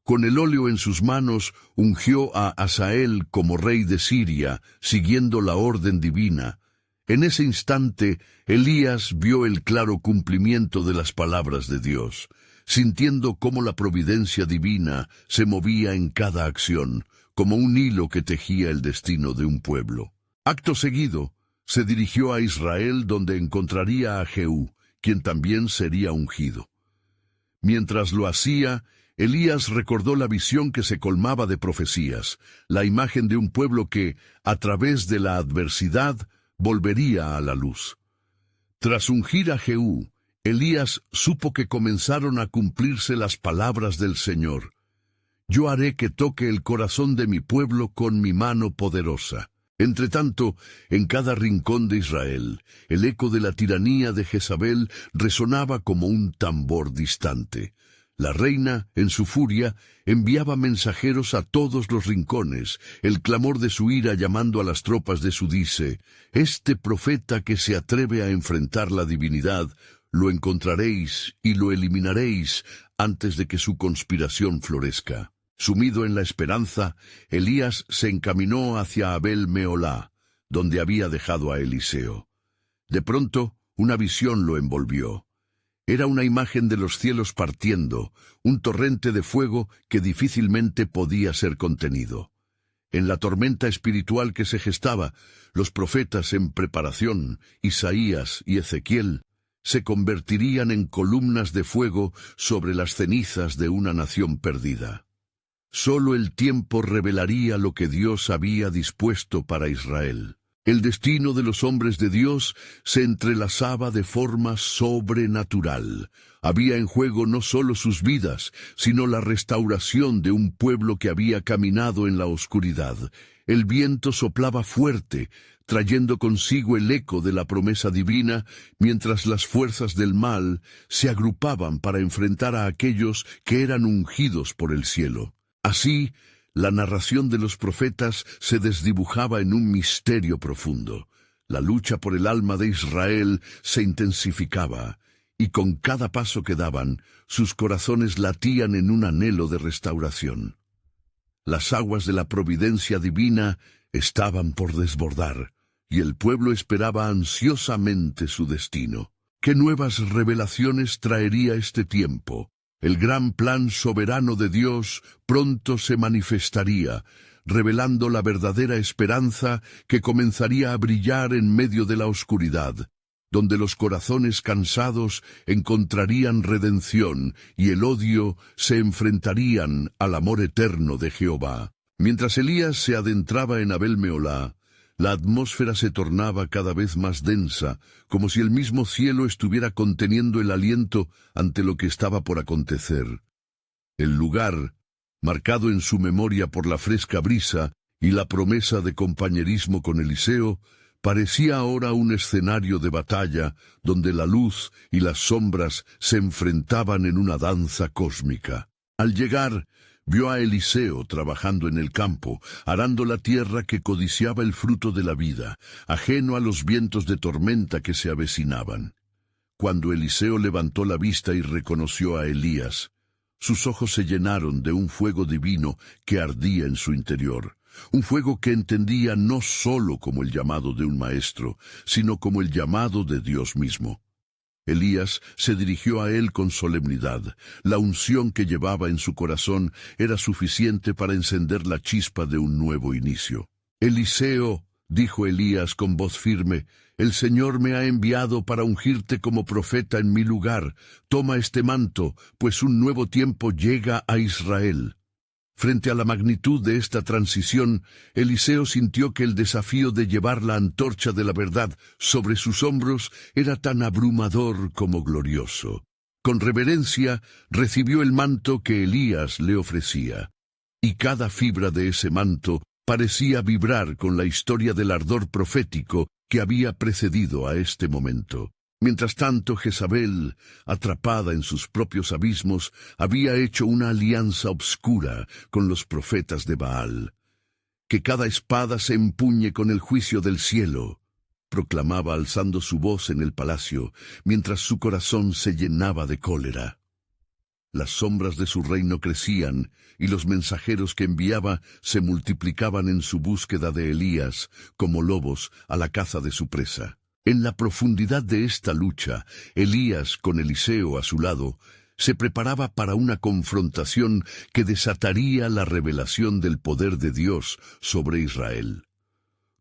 Con el óleo en sus manos, ungió a Asael como rey de Siria, siguiendo la orden divina. En ese instante, Elías vio el claro cumplimiento de las palabras de Dios, sintiendo cómo la providencia divina se movía en cada acción, como un hilo que tejía el destino de un pueblo. Acto seguido, se dirigió a Israel, donde encontraría a Jehú, quien también sería ungido. Mientras lo hacía, Elías recordó la visión que se colmaba de profecías, la imagen de un pueblo que, a través de la adversidad, volvería a la luz. Tras ungir a Jehú, Elías supo que comenzaron a cumplirse las palabras del Señor. Yo haré que toque el corazón de mi pueblo con mi mano poderosa. Entretanto, en cada rincón de Israel, el eco de la tiranía de Jezabel resonaba como un tambor distante. La reina, en su furia, enviaba mensajeros a todos los rincones, el clamor de su ira llamando a las tropas de Sudice: «Este profeta que se atreve a enfrentar la divinidad, lo encontraréis y lo eliminaréis antes de que su conspiración florezca». Sumido en la esperanza, Elías se encaminó hacia Abel Meolá, donde había dejado a Eliseo. De pronto, una visión lo envolvió. Era una imagen de los cielos partiendo, un torrente de fuego que difícilmente podía ser contenido. En la tormenta espiritual que se gestaba, los profetas en preparación, Isaías y Ezequiel, se convertirían en columnas de fuego sobre las cenizas de una nación perdida. Solo el tiempo revelaría lo que Dios había dispuesto para Israel. El destino de los hombres de Dios se entrelazaba de forma sobrenatural. Había en juego no solo sus vidas, sino la restauración de un pueblo que había caminado en la oscuridad. El viento soplaba fuerte, trayendo consigo el eco de la promesa divina, mientras las fuerzas del mal se agrupaban para enfrentar a aquellos que eran ungidos por el cielo. Así, la narración de los profetas se desdibujaba en un misterio profundo. La lucha por el alma de Israel se intensificaba, y con cada paso que daban, sus corazones latían en un anhelo de restauración. Las aguas de la providencia divina estaban por desbordar, y el pueblo esperaba ansiosamente su destino. ¿Qué nuevas revelaciones traería este tiempo? El gran plan soberano de Dios pronto se manifestaría, revelando la verdadera esperanza que comenzaría a brillar en medio de la oscuridad, donde los corazones cansados encontrarían redención y el odio se enfrentarían al amor eterno de Jehová. Mientras Elías se adentraba en Abel Meolá, la atmósfera se tornaba cada vez más densa, como si el mismo cielo estuviera conteniendo el aliento ante lo que estaba por acontecer. El lugar, marcado en su memoria por la fresca brisa y la promesa de compañerismo con Eliseo, parecía ahora un escenario de batalla donde la luz y las sombras se enfrentaban en una danza cósmica. Al llegar, vio a Eliseo trabajando en el campo, arando la tierra que codiciaba el fruto de la vida, ajeno a los vientos de tormenta que se avecinaban. Cuando Eliseo levantó la vista y reconoció a Elías, sus ojos se llenaron de un fuego divino que ardía en su interior, un fuego que entendía no sólo como el llamado de un maestro, sino como el llamado de Dios mismo. Elías se dirigió a él con solemnidad. La unción que llevaba en su corazón era suficiente para encender la chispa de un nuevo inicio. «Eliseo», dijo Elías con voz firme, «el Señor me ha enviado para ungirte como profeta en mi lugar. Toma este manto, pues un nuevo tiempo llega a Israel». Frente a la magnitud de esta transición, Eliseo sintió que el desafío de llevar la antorcha de la verdad sobre sus hombros era tan abrumador como glorioso. Con reverencia recibió el manto que Elías le ofrecía, y cada fibra de ese manto parecía vibrar con la historia del ardor profético que había precedido a este momento. Mientras tanto, Jezabel, atrapada en sus propios abismos, había hecho una alianza obscura con los profetas de Baal. «Que cada espada se empuñe con el juicio del cielo», proclamaba alzando su voz en el palacio, mientras su corazón se llenaba de cólera. Las sombras de su reino crecían, y los mensajeros que enviaba se multiplicaban en su búsqueda de Elías, como lobos a la caza de su presa. En la profundidad de esta lucha, Elías, con Eliseo a su lado, se preparaba para una confrontación que desataría la revelación del poder de Dios sobre Israel.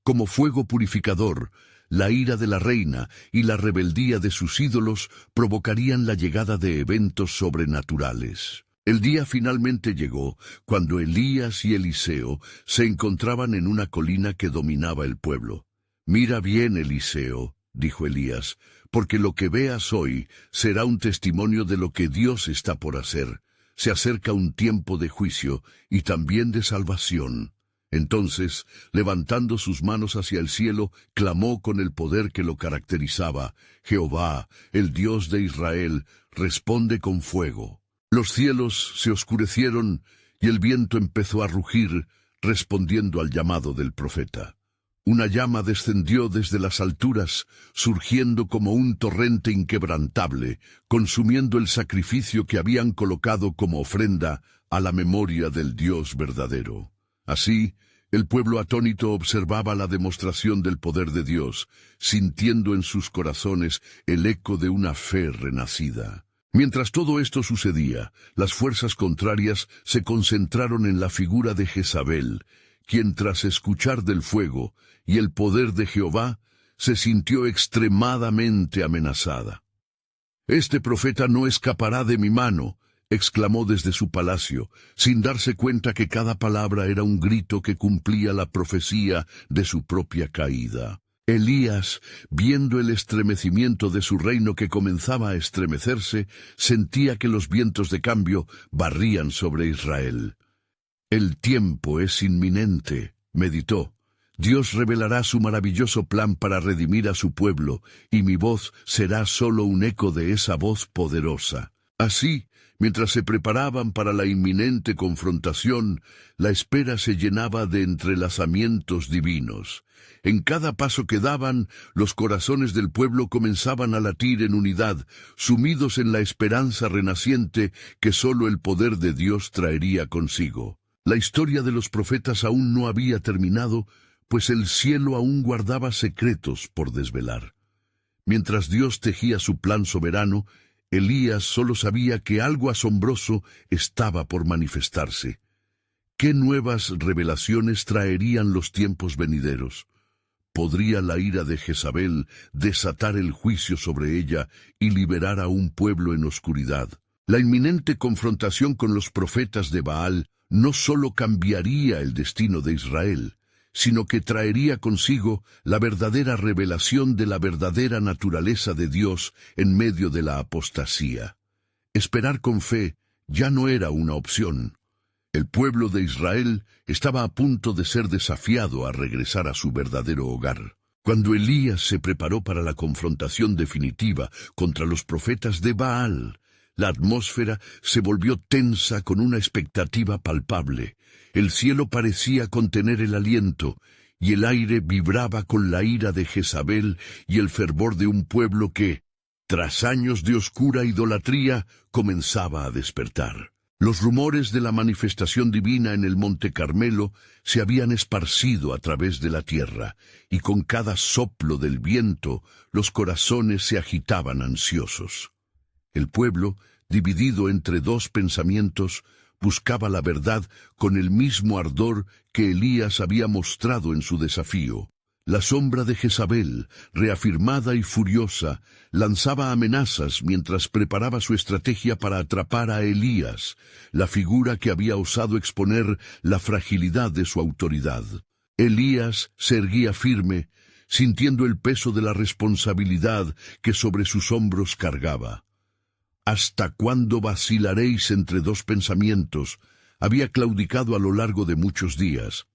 Como fuego purificador, la ira de la reina y la rebeldía de sus ídolos provocarían la llegada de eventos sobrenaturales. El día finalmente llegó cuando Elías y Eliseo se encontraban en una colina que dominaba el pueblo. «Mira bien, Eliseo», dijo Elías, «porque lo que veas hoy será un testimonio de lo que Dios está por hacer. Se acerca un tiempo de juicio y también de salvación». Entonces, levantando sus manos hacia el cielo, clamó con el poder que lo caracterizaba: «Jehová, el Dios de Israel, responde con fuego». Los cielos se oscurecieron y el viento empezó a rugir, respondiendo al llamado del profeta. Una llama descendió desde las alturas, surgiendo como un torrente inquebrantable, consumiendo el sacrificio que habían colocado como ofrenda a la memoria del Dios verdadero. Así, el pueblo atónito observaba la demostración del poder de Dios, sintiendo en sus corazones el eco de una fe renacida. Mientras todo esto sucedía, las fuerzas contrarias se concentraron en la figura de Jezabel, quien tras escuchar del fuego y el poder de Jehová, se sintió extremadamente amenazada. «Este profeta no escapará de mi mano», exclamó desde su palacio, sin darse cuenta que cada palabra era un grito que cumplía la profecía de su propia caída. Elías, viendo el estremecimiento de su reino que comenzaba a estremecerse, sentía que los vientos de cambio barrían sobre Israel. «El tiempo es inminente», meditó. «Dios revelará su maravilloso plan para redimir a su pueblo, y mi voz será solo un eco de esa voz poderosa». Así, mientras se preparaban para la inminente confrontación, la espera se llenaba de entrelazamientos divinos. En cada paso que daban, los corazones del pueblo comenzaban a latir en unidad, sumidos en la esperanza renaciente que sólo el poder de Dios traería consigo. La historia de los profetas aún no había terminado, pues el cielo aún guardaba secretos por desvelar. Mientras Dios tejía su plan soberano, Elías solo sabía que algo asombroso estaba por manifestarse. ¿Qué nuevas revelaciones traerían los tiempos venideros? ¿Podría la ira de Jezabel desatar el juicio sobre ella y liberar a un pueblo en oscuridad? La inminente confrontación con los profetas de Baal no solo cambiaría el destino de Israel, sino que traería consigo la verdadera revelación de la verdadera naturaleza de Dios en medio de la apostasía. Esperar con fe ya no era una opción. El pueblo de Israel estaba a punto de ser desafiado a regresar a su verdadero hogar. Cuando Elías se preparó para la confrontación definitiva contra los profetas de Baal, la atmósfera se volvió tensa con una expectativa palpable. El cielo parecía contener el aliento, y el aire vibraba con la ira de Jezabel y el fervor de un pueblo que, tras años de oscura idolatría, comenzaba a despertar. Los rumores de la manifestación divina en el Monte Carmelo se habían esparcido a través de la tierra, y con cada soplo del viento los corazones se agitaban ansiosos. El pueblo, dividido entre dos pensamientos, buscaba la verdad con el mismo ardor que Elías había mostrado en su desafío. La sombra de Jezabel, reafirmada y furiosa, lanzaba amenazas mientras preparaba su estrategia para atrapar a Elías, la figura que había osado exponer la fragilidad de su autoridad. Elías se erguía firme, sintiendo el peso de la responsabilidad que sobre sus hombros cargaba. «¿Hasta cuándo vacilaréis entre dos pensamientos?», había claudicado a lo largo de muchos días.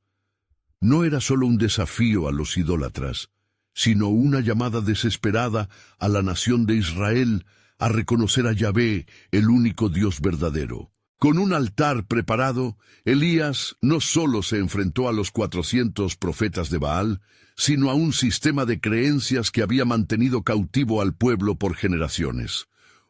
No era solo un desafío a los idólatras, sino una llamada desesperada a la nación de Israel a reconocer a Yahvé, el único Dios verdadero. Con un altar preparado, Elías no solo se enfrentó a los 400 profetas de Baal, sino a un sistema de creencias que había mantenido cautivo al pueblo por generaciones.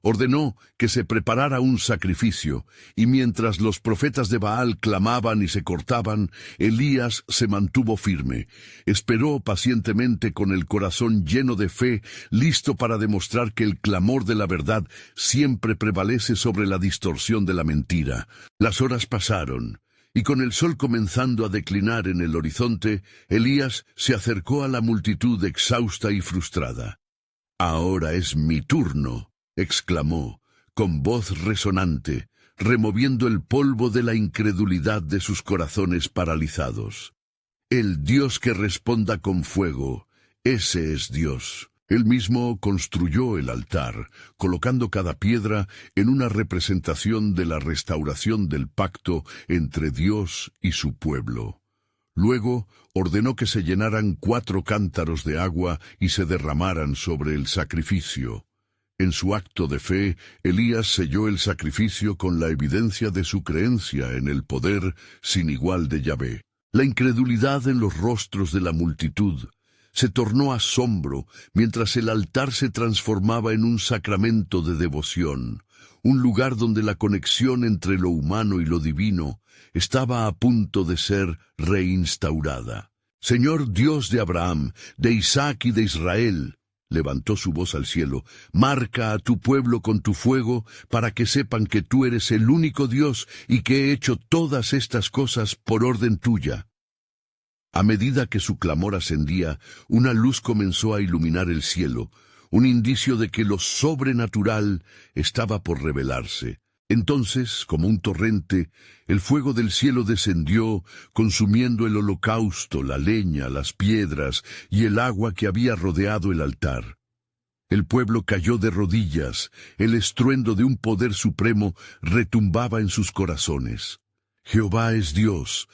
Ordenó que se preparara un sacrificio, y mientras los profetas de Baal clamaban y se cortaban, Elías se mantuvo firme. Esperó pacientemente con el corazón lleno de fe, listo para demostrar que el clamor de la verdad siempre prevalece sobre la distorsión de la mentira. Las horas pasaron, y con el sol comenzando a declinar en el horizonte, Elías se acercó a la multitud exhausta y frustrada. «Ahora es mi turno», exclamó, con voz resonante, removiendo el polvo de la incredulidad de sus corazones paralizados. «El Dios que responda con fuego, ese es Dios». Él mismo construyó el altar, colocando cada piedra en una representación de la restauración del pacto entre Dios y su pueblo. Luego ordenó que se llenaran 4 cántaros de agua y se derramaran sobre el sacrificio. En su acto de fe, Elías selló el sacrificio con la evidencia de su creencia en el poder sin igual de Yahvé. La incredulidad en los rostros de la multitud se tornó asombro mientras el altar se transformaba en un sacramento de devoción, un lugar donde la conexión entre lo humano y lo divino estaba a punto de ser reinstaurada. «Señor Dios de Abraham, de Isaac y de Israel», levantó su voz al cielo, «marca a tu pueblo con tu fuego para que sepan que tú eres el único Dios y que he hecho todas estas cosas por orden tuya». A medida que su clamor ascendía, una luz comenzó a iluminar el cielo, un indicio de que lo sobrenatural estaba por revelarse. Entonces, como un torrente, el fuego del cielo descendió, consumiendo el holocausto, la leña, las piedras y el agua que había rodeado el altar. El pueblo cayó de rodillas, el estruendo de un poder supremo retumbaba en sus corazones. «Jehová es Dios,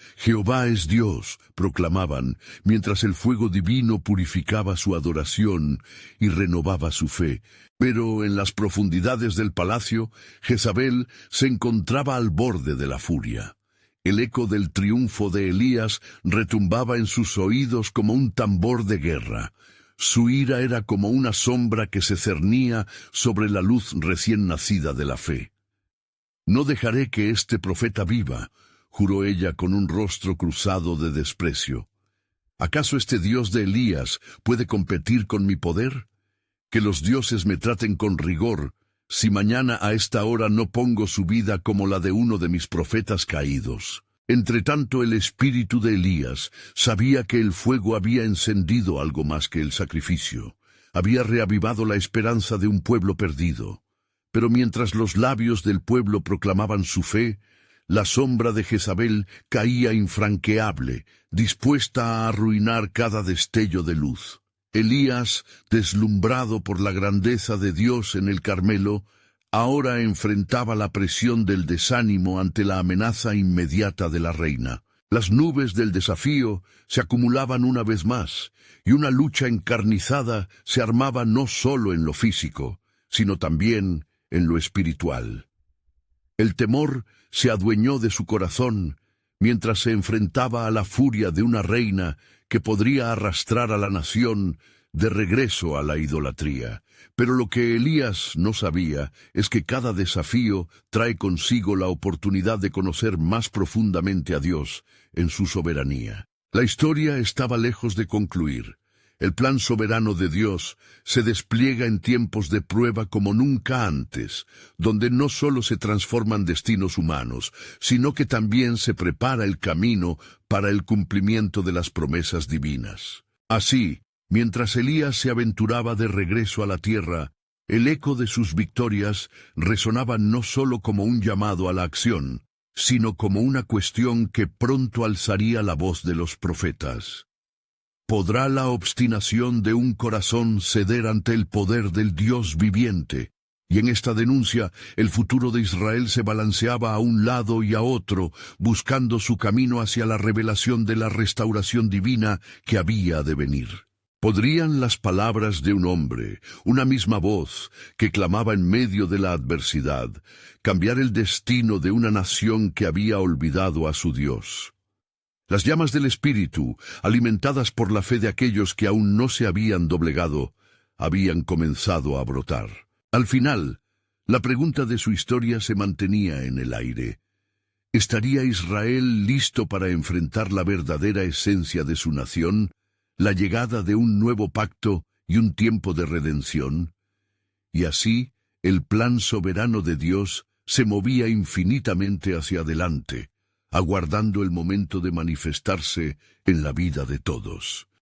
proclamaban, mientras el fuego divino purificaba su adoración y renovaba su fe. Pero en las profundidades del palacio, Jezabel se encontraba al borde de la furia. El eco del triunfo de Elías retumbaba en sus oídos como un tambor de guerra. Su ira era como una sombra que se cernía sobre la luz recién nacida de la fe. «No dejaré que este profeta viva», juró ella con un rostro cruzado de desprecio. «¿Acaso este Dios de Elías puede competir con mi poder? Que los dioses me traten con rigor, si mañana a esta hora no pongo su vida como la de uno de mis profetas caídos». Entretanto el espíritu de Elías sabía que el fuego había encendido algo más que el sacrificio. Había reavivado la esperanza de un pueblo perdido. Pero mientras los labios del pueblo proclamaban su fe, la sombra de Jezabel caía infranqueable, dispuesta a arruinar cada destello de luz. Elías, deslumbrado por la grandeza de Dios en el Carmelo, ahora enfrentaba la presión del desánimo ante la amenaza inmediata de la reina. Las nubes del desafío se acumulaban una vez más, y una lucha encarnizada se armaba no solo en lo físico, sino también en lo espiritual. El temor se adueñó de su corazón mientras se enfrentaba a la furia de una reina que podría arrastrar a la nación de regreso a la idolatría. Pero lo que Elías no sabía es que cada desafío trae consigo la oportunidad de conocer más profundamente a Dios en su soberanía. La historia estaba lejos de concluir. El plan soberano de Dios se despliega en tiempos de prueba como nunca antes, donde no solo se transforman destinos humanos, sino que también se prepara el camino para el cumplimiento de las promesas divinas. Así, mientras Elías se aventuraba de regreso a la tierra, el eco de sus victorias resonaba no solo como un llamado a la acción, sino como una cuestión que pronto alzaría la voz de los profetas. ¿Podrá la obstinación de un corazón ceder ante el poder del Dios viviente? Y en esta denuncia, el futuro de Israel se balanceaba a un lado y a otro, buscando su camino hacia la revelación de la restauración divina que había de venir. ¿Podrían las palabras de un hombre, una misma voz que clamaba en medio de la adversidad, cambiar el destino de una nación que había olvidado a su Dios? Las llamas del Espíritu, alimentadas por la fe de aquellos que aún no se habían doblegado, habían comenzado a brotar. Al final, La pregunta de su historia se mantenía en el aire. ¿Estaría Israel listo para enfrentar la verdadera esencia de su nación, la llegada de un nuevo pacto y un tiempo de redención? Y así, el plan soberano de Dios se movía infinitamente hacia adelante, aguardando el momento de manifestarse en la vida de todos.